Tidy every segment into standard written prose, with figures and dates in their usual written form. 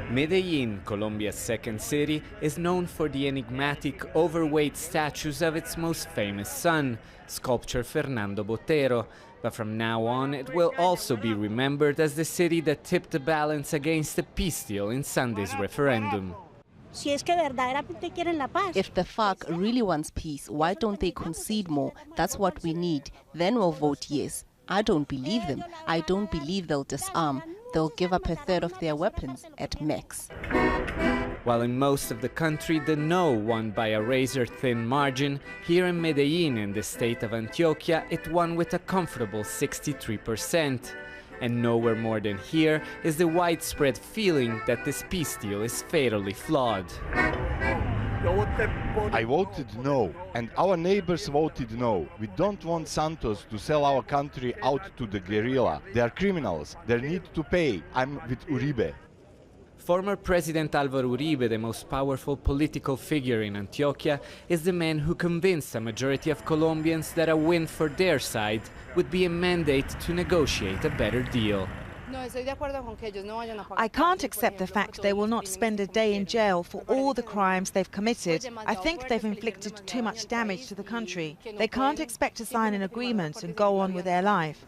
Medellin, Colombia's second city, is known for the enigmatic, overweight statues of its most famous son, sculptor Fernando Botero. But from now on, it will also be remembered as the city that tipped the balance against the peace deal in Sunday's referendum. If the FARC really wants peace, why don't they concede more? That's what we need. Then we'll vote yes. I don't believe them. I don't believe they'll disarm. They'll give up a third of their weapons at max. While in most of the country the no won by a razor-thin margin, here in Medellin, in the state of Antioquia, it won with a comfortable 63%. And nowhere more than here is the widespread feeling that this peace deal is fatally flawed. I voted no, and our neighbors voted no. We don't want Santos to sell our country out to the guerrilla. They are criminals. They need to pay. I'm with Uribe. Former President Álvaro Uribe, the most powerful political figure in Antioquia, is the man who convinced a majority of Colombians that a win for their side would be a mandate to negotiate a better deal. I can't accept the fact they will not spend a day in jail for all the crimes they've committed. I think they've inflicted too much damage to the country. They can't expect to sign an agreement and go on with their life.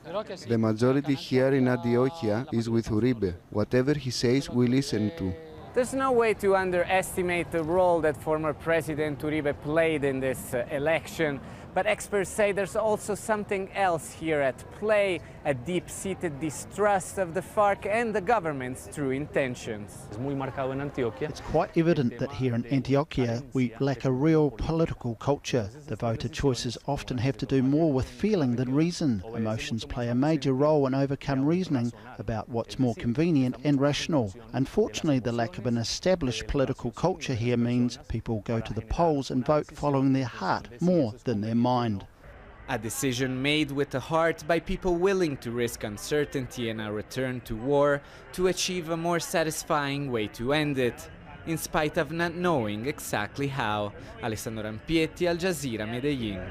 The majority here in Antioquia is with Uribe. Whatever he says, we listen to. There's no way to underestimate the role that former President Uribe played in this election. But experts say there's also something else here at play, a deep-seated distrust of the FARC and the government's true intentions. It's quite evident that here in Antioquia we lack a real political culture. The voter choices often have to do more with feeling than reason. Emotions play a major role in overcome reasoning about what's more convenient and rational. Unfortunately, the lack of an established political culture here means people go to the polls and vote following their heart more than their mind. A decision made with the heart by people willing to risk uncertainty and a return to war to achieve a more satisfying way to end it, in spite of not knowing exactly how. Alessandro Rampietti, Al Jazeera, Medellin.